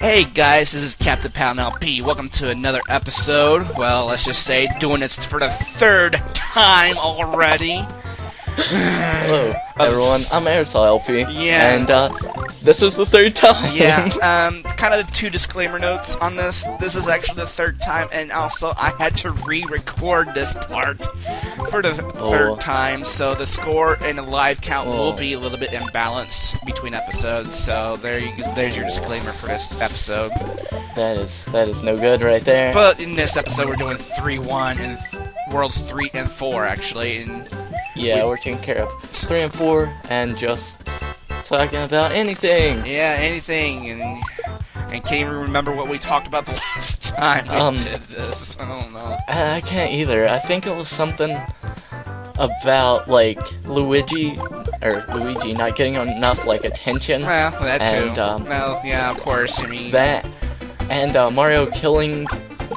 Hey guys, this is Captain Paladin LP. Welcome to another episode. Well, let's just say doing this for the third time already. Hello, everyone. I'm AerosolLP. Yeah. And this is the third time. Yeah. Kind of two disclaimer notes on this. This is actually the third time, and also I had to re-record this part for the third time, so the score and the live count will be a little bit imbalanced between episodes. So there's your disclaimer for this episode. That is no good right there. But in this episode, we're doing 3-1 and Worlds 3 and 4 actually. And yeah, we're taking care of 3 and 4 and just talking about anything. Yeah, anything. And can't even remember what we talked about the last time we did this. I don't know. I can't either. I think it was something about like Luigi not getting enough like attention. Well, that too. And, well, yeah, of course. I mean that and Mario killing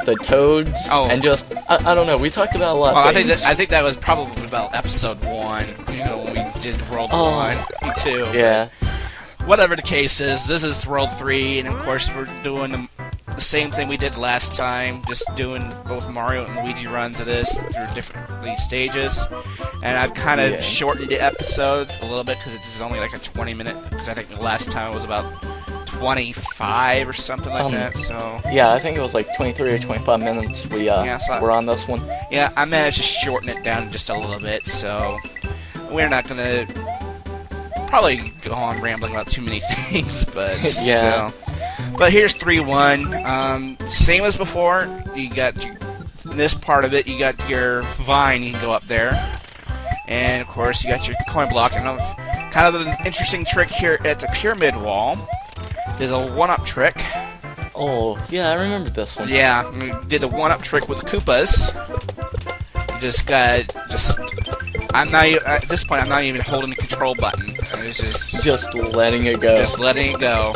the toads. And just I don't know. We talked about a lot. Well, of things. I think that was probably about episode 1. You know, when we did World 1, 2. Yeah. Whatever the case is, this is World 3, and of course we're doing the same thing we did last time, just doing both Mario and Luigi runs of this through different stages. And I've kind of shortened the episodes a little bit because it's only like a 20-minute, because I think the last time it was about 25 or something like that, so... Yeah, I think it was like 23 or 25 minutes we were on this one. Yeah, I managed to shorten it down just a little bit, so we're not going to probably go on rambling about too many things, but still. But here's 3-1. Same as before, you got in this part of it, you got your vine, you can go up there. And of course, you got your coin block. And kind of an interesting trick here at the pyramid wall is a one-up trick. Oh, yeah, I remember this one. Yeah, we did the one-up trick with the Koopas. At this point, I'm not even holding the control button. It's just letting it go. Just letting it go.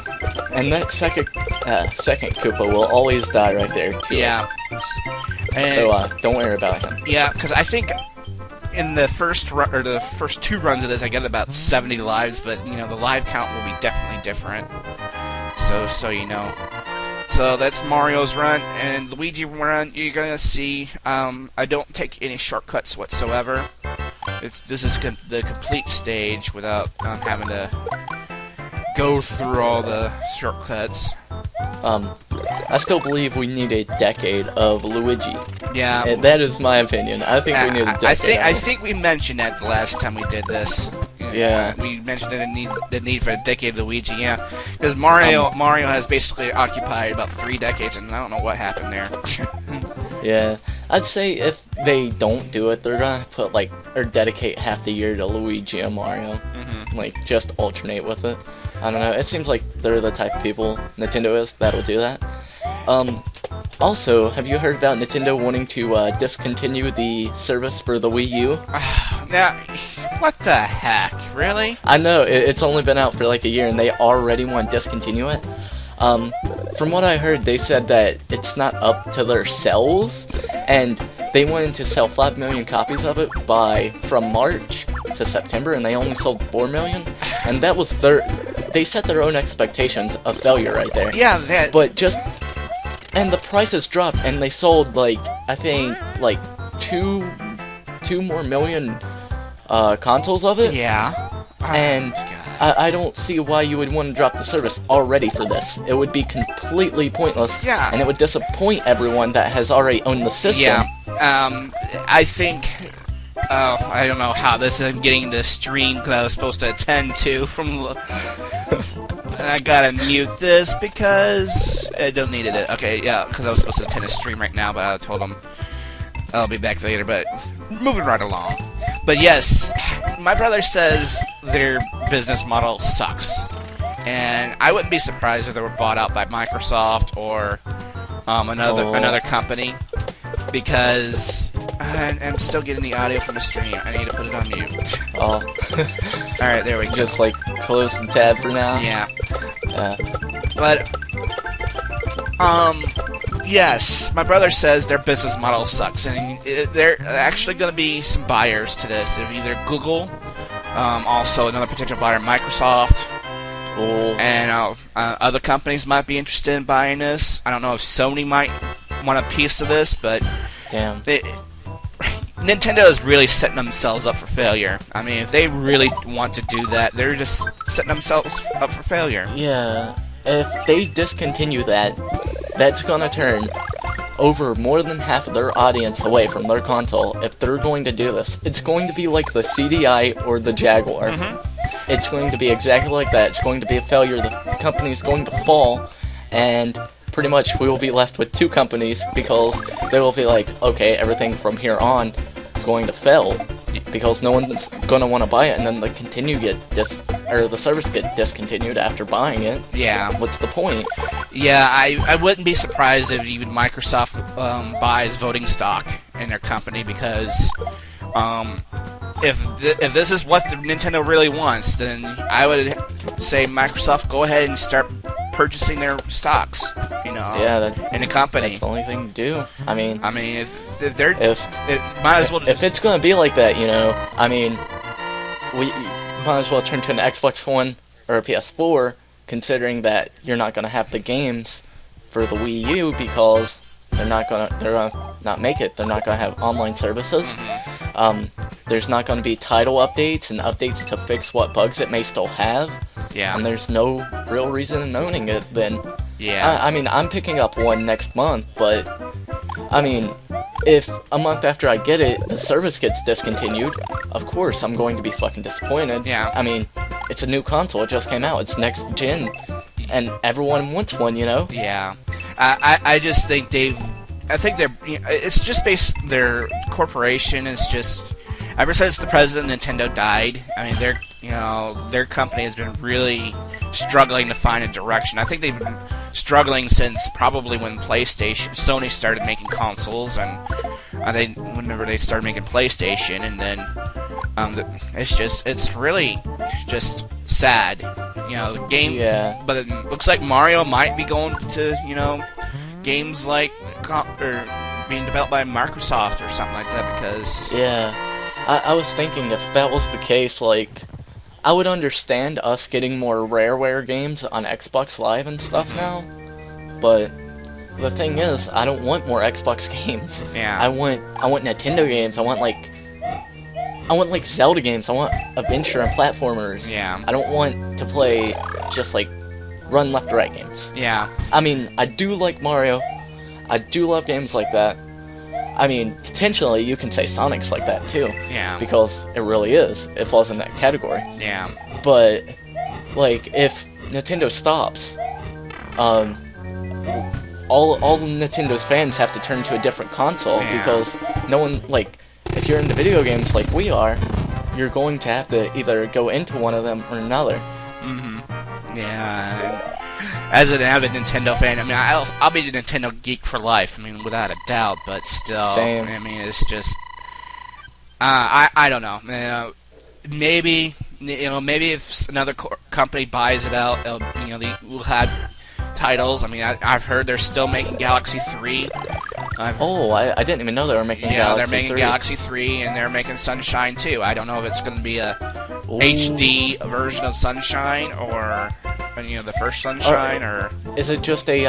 And that second Koopa will always die right there, too. Yeah. So, don't worry about him. Yeah, because I think in the first two runs of this, I get about 70 lives, but, you know, the live count will be definitely different. So you know. So that's Mario's run, and Luigi run, you're gonna see, I don't take any shortcuts whatsoever. This is the complete stage without having to go through all the shortcuts. I still believe we need a decade of Luigi. Yeah. That is my opinion. I think we need a decade. I think we mentioned that the last time we did this. Yeah. We mentioned the need for a decade of Luigi, yeah. Because Mario has basically occupied about 3 decades, and I don't know what happened there. Yeah. I'd say if they don't do it, they're gonna put or dedicate half the year to Luigi and Mario. Like, just alternate with it. I don't know. It seems like they're the type of people, Nintendo is, that'll do that. Also, have you heard about Nintendo wanting to discontinue the service for the Wii U? Now, what the heck? Really? I know, it's only been out for like a year and they already want to discontinue it. From what I heard, they said that it's not up to their sales, and they wanted to sell 5 million copies of it from March to September, and they only sold 4 million, and that was they set their own expectations of failure right there. Yeah, and the prices dropped, and they sold I think 2 more million consoles of it. Yeah. And I don't see why you would want to drop the service already for this. It would be completely pointless. Yeah. And it would disappoint everyone that has already owned the system. Yeah. I think. I don't know how this is getting the stream because I was supposed to attend to from. And I gotta mute this because I don't need it. Okay, yeah, because I was supposed to attend a stream right now, but I told them I'll be back later. But moving right along. But yes, my brother says their business model sucks, and I wouldn't be surprised if they were bought out by Microsoft or another company, because I'm still getting the audio from the stream. I need to put it on mute. Oh. Alright, there we go. Just close the tab for now? Yeah. But, yes, my brother says their business model sucks, and they're actually going to be some buyers to this, of either Google, also another potential buyer, Microsoft, Cool. And other companies might be interested in buying this. I don't know if Sony might want a piece of this, but Damn. Nintendo is really setting themselves up for failure. I mean, if they really want to do that, they're just setting themselves up for failure. Yeah. If they discontinue that, that's gonna turn over more than half of their audience away from their console. If they're going to do this, it's going to be like the CDI or the Jaguar. It's going to be exactly like that. It's going to be a failure. The company's going to fall, and pretty much we will be left with two companies because they will be like, okay, everything from here on is going to fail because no one's going to want to buy it, and then the service get discontinued after buying it. Yeah. What's the point? Yeah, I wouldn't be surprised if even Microsoft buys voting stock in their company because if this is what the Nintendo really wants, then I would say Microsoft go ahead and start purchasing their stocks, in the company. That's the only thing to do. I mean, if they're it might as well just, if it's gonna be like that, I mean, we might as well turn to an Xbox One or a PS4, considering that you're not gonna have the games for the Wii U because they're gonna not make it. They're not gonna have online services. There's not gonna be title updates and updates to fix what bugs it may still have. Yeah. And there's no real reason in owning it then. Yeah. I mean, I'm picking up one next month, but I mean, if a month after I get it, the service gets discontinued, of course I'm going to be fucking disappointed. Yeah. I mean, it's a new console, it just came out, it's next gen, and everyone wants one, Yeah. I just think it's just their corporation is just, ever since the president of Nintendo died, I mean, their company has been really struggling to find a direction. I think they've been struggling since probably when Sony started making consoles, and whenever they started making PlayStation, and then it's really just sad, the game. Yeah. But it looks like Mario might be going to games like or being developed by Microsoft or something like that because. Yeah. I was thinking if that was the case, like, I would understand us getting more Rareware games on Xbox Live and stuff now, but the thing is, I don't want more Xbox games. Yeah. I want Nintendo games. I want like Zelda games. I want adventure and platformers. Yeah. I don't want to play just like run left right games. Yeah. I mean, I do like Mario. I do love games like that. I mean, potentially you can say Sonic's like that too. Yeah. Because it really is. It falls in that category. Yeah. But, like, if Nintendo stops, all Nintendo's fans have to turn to a different console because no one, like, if you're into video games like we are, you're going to have to either go into one of them or another. Yeah. As an avid Nintendo fan, I mean, I'll be a Nintendo geek for life. I mean, without a doubt. But still, Same. I mean, it's just, I don't know. Maybe if another company buys it out, they will have titles. I mean, I've heard they're still making Galaxy 3. I didn't even know they were making Galaxy 3. Yeah, they're making Galaxy 3, and they're making Sunshine too. I don't know if it's going to be a HD version of Sunshine or the first Sunshine, or is it just a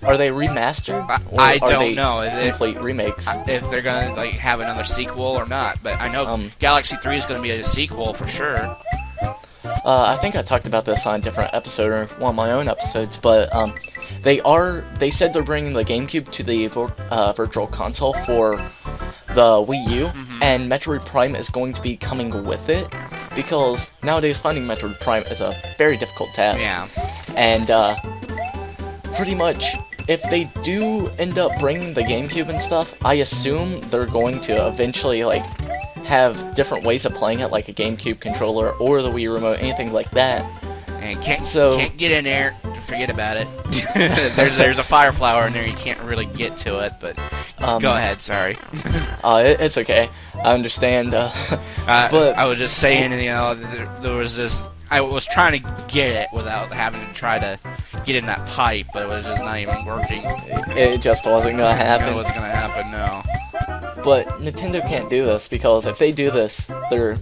are they remastered? I don't know. Complete remakes. If they're gonna have another sequel or not, but I know Galaxy 3 is gonna be a sequel for sure. I think I talked about this on a different episode or one of my own episodes, but they said they're bringing the GameCube to the Virtual Console for the Wii U, and Metroid Prime is going to be coming with it, because nowadays finding Metroid Prime is a very difficult task. Yeah. And pretty much, if they do end up bringing the GameCube and stuff, I assume they're going to eventually have different ways of playing it, like a GameCube controller or the Wii remote, anything like that. And can't get in there. Forget about it. there's a fire flower in there. You can't really get to it. But go ahead. Sorry. It's okay. I understand. But I was just saying, there was this. I was trying to get it without having to try to get in that pipe, but it was just not even working. It just wasn't gonna happen. It wasn't gonna happen. No. But Nintendo can't do this, because if they do this, they're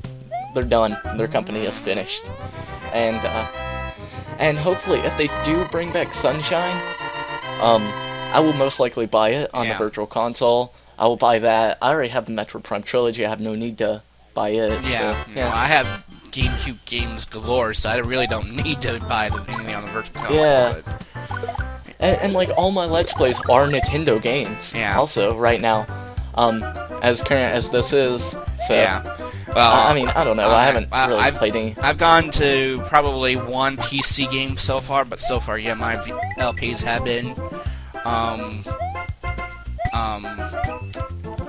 done. Their company is finished. And And hopefully, if they do bring back Sunshine, I will most likely buy it on the Virtual Console. I will buy that. I already have the Metroid Prime Trilogy. I have no need to buy it. Yeah, so, no, I have GameCube games galore, so I really don't need to buy anything on the Virtual Console. Yeah. But... And like, all my Let's Plays are Nintendo games. Yeah. Also, right now. As current as this is. So, yeah. Well, I mean, I don't know. I haven't really played any. I've gone to probably one PC game so far, but so far, yeah, my LPs have been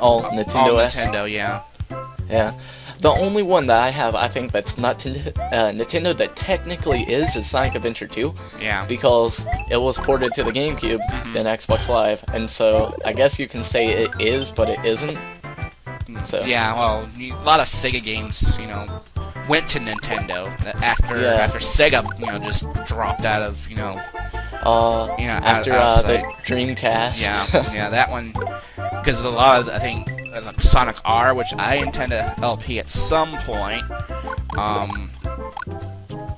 all Nintendo. Nintendo, yeah. Yeah. The only one that I have, I think, that's not Nintendo that technically is Sonic Adventure 2. Yeah. Because it was ported to the GameCube and Xbox Live, and so I guess you can say it is, but it isn't. So. Yeah, well, a lot of Sega games, went to Nintendo after Sega, just dropped out of, after the Dreamcast. Yeah, that one, because a lot of, I think, like Sonic R, which I intend to LP at some point.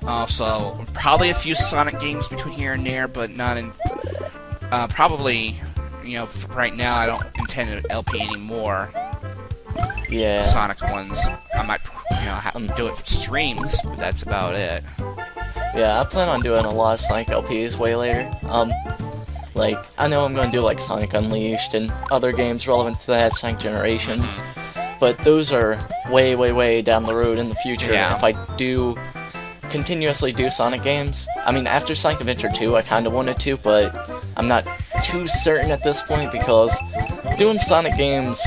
Also, probably a few Sonic games between here and there, but not in, probably, right now I don't intend to LP anymore. Yeah. Sonic ones. I might, do it for streams, but that's about it. Yeah, I plan on doing a lot of Sonic LPs way later. Like, I know I'm going to do, like, Sonic Unleashed and other games relevant to that, Sonic Generations, but those are way, way, way down the road in the future. Yeah. If I do continuously do Sonic games, I mean, after Sonic Adventure 2, I kind of wanted to, but I'm not too certain at this point, because doing Sonic games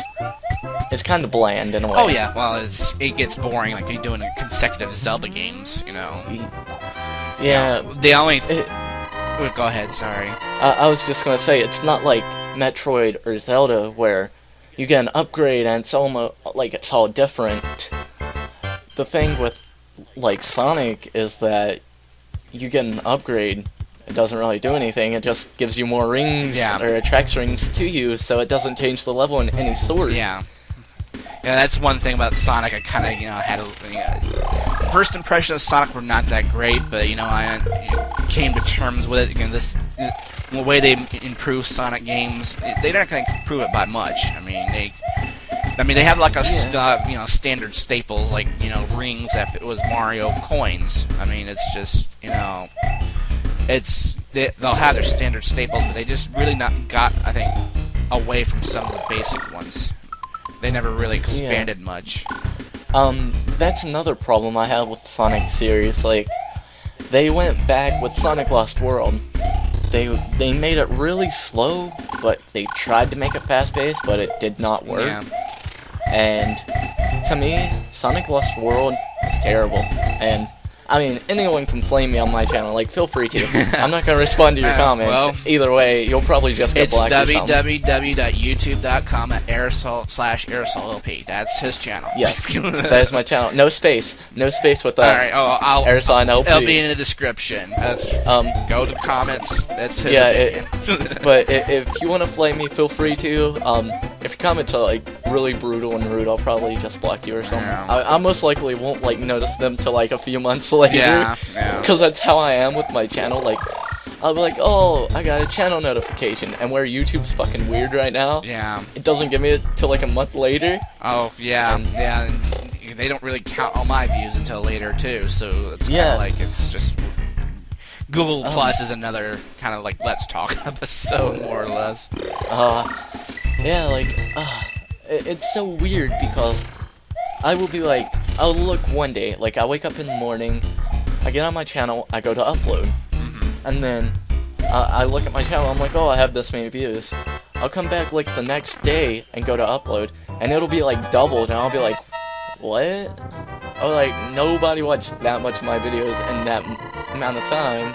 is kind of bland in a way. Oh yeah, well, it gets boring, like you're doing consecutive Zelda games, Yeah. The only... Go ahead, sorry. I was just gonna say, it's not like Metroid or Zelda where you get an upgrade and it's almost like it's all different. The thing with like Sonic is that you get an upgrade, it doesn't really do anything, it just gives you more rings or attracts rings to you, so it doesn't change the level in any sort. Yeah. Yeah, that's one thing about Sonic. I kind of, had a first impression of Sonic were not that great, but I came to terms with it. The way they improve Sonic games, they're not going to improve it by much. I mean, they have like a standard staples like rings if it was Mario coins. I mean, it's just they'll have their standard staples, but they just really not got, I think, away from some of the basic ones. They never really expanded much. That's another problem I have with the Sonic series. Like, they went back with Sonic Lost World. They made it really slow, but they tried to make it fast-paced, but it did not work. Yeah. And to me, Sonic Lost World is terrible. And I mean, anyone can flame me on my channel, like, feel free to. I'm not gonna respond to your comments. Well, either way, you'll probably just get blocked or something. It's www.youtube.com/AerosolLP. That's his channel. Yes, that is my channel. No space. No space with that. Alright, AerosolLP. It'll be in the description. That's, go to the comments. That's his opinion. But if you want to flame me, feel free to. If your comments are, like, really brutal and rude, I'll probably just block you or something. Yeah. I most likely won't, like, notice them till, like, a few months later. Yeah. Because that's how I am with my channel. Like, I'll be like, oh, I got a channel notification. And where YouTube's fucking weird right now, it doesn't give me it till, like, a month later. Oh, yeah. And they don't really count all my views until later, too. So it's kind of like, it's just... Google Plus is another kind of, like, Let's Talk episode, more or less. Yeah, like, it's so weird because I will be like, I'll look one day, like, I wake up in the morning, I get on my channel, I go to upload, and then I look at my channel, I'm like, oh, I have this many views. I'll come back, like, the next day and go to upload, and it'll be, like, doubled, and I'll be like, what? Oh, like, nobody watched that much of my videos in that amount of time.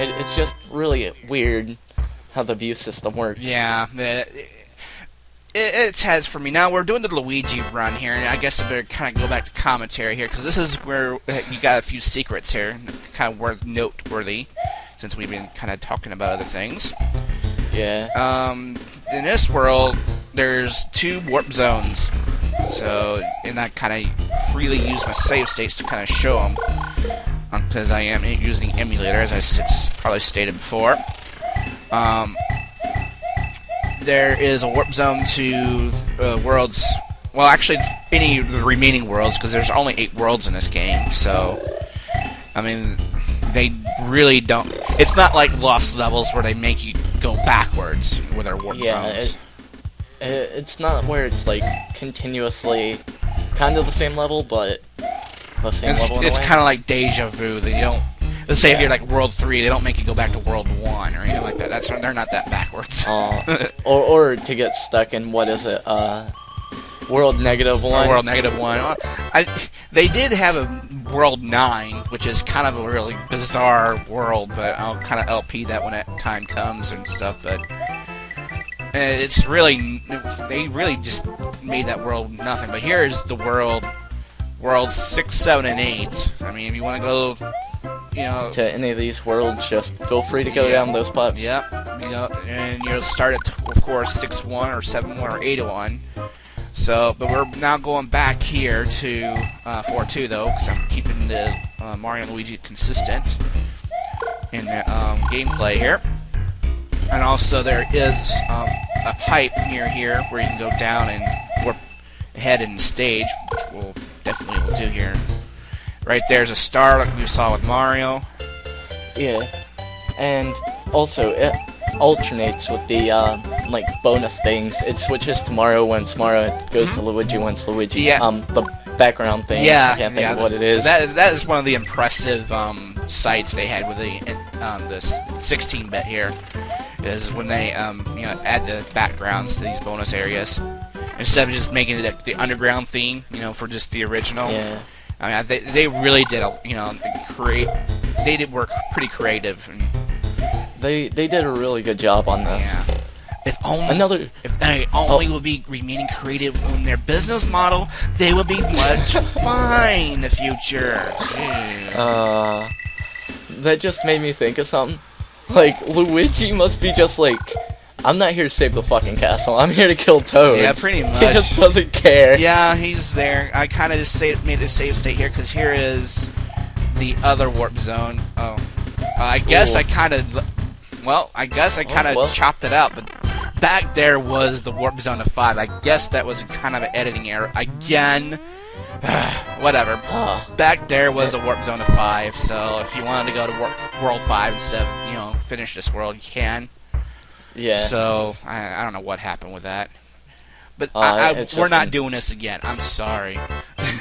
It's just really weird how the view system works. Yeah, it has for me. Now, we're doing the Luigi run here, and I guess I better kind of go back to commentary here, because this is where you got a few secrets here, kind of noteworthy, since we've been kind of talking about other things. Yeah. In this world, there's 2 warp zones, so, and I kind of freely use my save states to kind of show them. because I am using the emulator, as I probably stated before. There is a warp zone to worlds. Well, actually, any of the remaining worlds, because there's only 8 worlds in this game. So, I mean, they really don't. It's not like Lost Levels where they make you go backwards with their warp zones. It's not where it's like continuously kind of the same level, but the same level. It's kind of like deja vu. They don't. Let's say if you're like World 3, they don't make you go back to World 1 or anything like that. They're not that backwards. Or to get stuck in, what is it? World -1. World -1. They did have a World 9, which is kind of a really bizarre world, but I'll kind of LP that when that time comes and stuff. But it's really, they really just made that world nothing. But here is the worlds 6, 7, and 8. I mean, if you want to go, you know, to any of these worlds, just feel free to go down those pipes. Yep. You know, and you'll start at, of course, 6-1 or 7-1 or 8-1. So, but we're now going back here to 4-2 though, because I'm keeping the Mario and Luigi consistent in the gameplay here. And also there is a pipe near here where you can go down and warp ahead in the stage, which we'll definitely will do here. Right there's a star like we saw with Mario. Yeah, and also it alternates with the like bonus things. It switches to Mario once Mario, it goes to Luigi once Luigi. Yeah. The background thing. Yeah, I can't think of what it is. That is one of the impressive sights they had with this 16-bit here. Is when they you know, add the backgrounds to these bonus areas instead of just making it the underground theme, you know, for just the original. Yeah. I mean, they really did, you know, they did work pretty creative. And They did a really good job on this. yeah. If they only would be remaining creative in their business model, they would be much fine in the future. Yeah. That just made me think of something. Like, Luigi must be just like, I'm not here to save the fucking castle, I'm here to kill Toad. Yeah, pretty much. He just doesn't care. Yeah, he's there. I kind of just made a save state here, because here is the other warp zone. Oh. I guess I kind of... Well, I guess I kind of chopped it out, but back there was the warp zone of 5. I guess that was kind of an editing error. Again, whatever. Back there was a warp zone of 5, so if you wanted to go to World 5 instead of, you know, finish this world, you can. Yeah. So, I don't know what happened with that. But we're not doing this again. I'm sorry.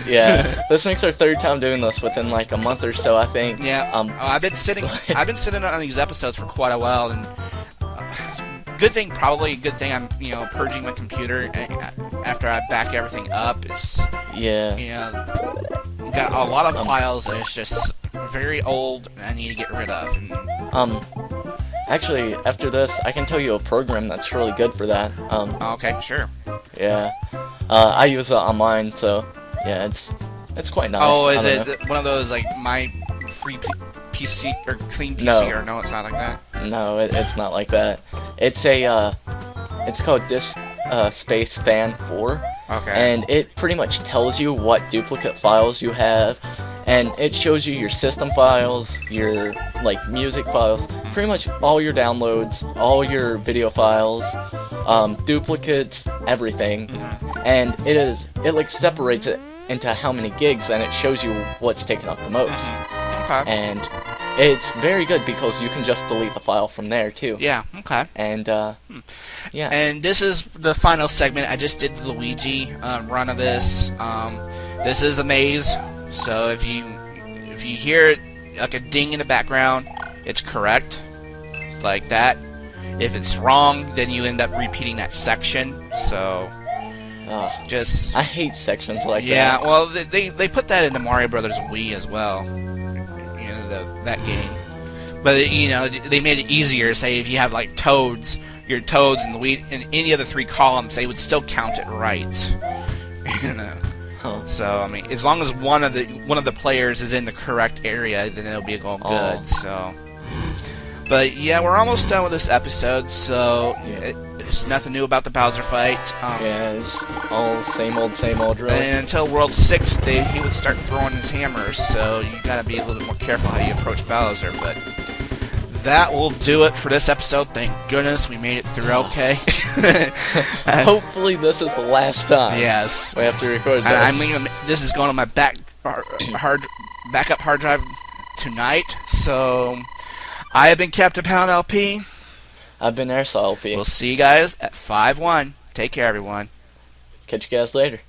Yeah, this makes our 3rd time doing this within like a month or so, I think. Yeah. I've been sitting on these episodes for quite a while, and probably a good thing I'm, you know, purging my computer after I back everything up. It's, yeah. You know, got a lot of files that is just very old and I need to get rid of. And, actually, after this, I can tell you a program that's really good for that. okay, sure. Yeah. I use it on mine, so yeah, it's quite nice. Oh, is it one of those like my free PC or clean PC? No. Or no, it's not like that. No, it's not like that. It's it's called Disk Space Fan 4. Okay. And it pretty much tells you what duplicate files you have, and it shows you your system files, your like music files, pretty much all your downloads, all your video files, duplicates, everything. And it like separates it into how many gigs, and it shows you what's taking up the most. Okay. And it's very good because you can just delete the file from there too. Yeah. Okay. And yeah. And this is the final segment. I just did the Luigi run of this. This is a maze, so if you hear like a ding in the background, it's correct, like that. If it's wrong, then you end up repeating that section. So just I hate sections like that. Yeah, well, they put that into Mario Brothers Wii as well. You know, that game. But you know, they made it easier. Say if you have like Toads, your Toads in the Wii in any of the 3 columns, they would still count it right. You know. So I mean, as long as one of the players is in the correct area, then it'll be all good. So, but yeah, we're almost done with this episode. So, There's nothing new about the Bowser fight. Yeah, it's all same old, really. And until World 6, he would start throwing his hammers, so you gotta be a little bit more careful how you approach Bowser, but that will do it for this episode. Thank goodness we made it through okay. Hopefully this is the last time. Yes. We have to record this. I mean, this is going on my backup hard drive tonight, so I have been Captain Paladin LP. I've been AerosolLP. We'll see you guys at 5-1. Take care, everyone. Catch you guys later.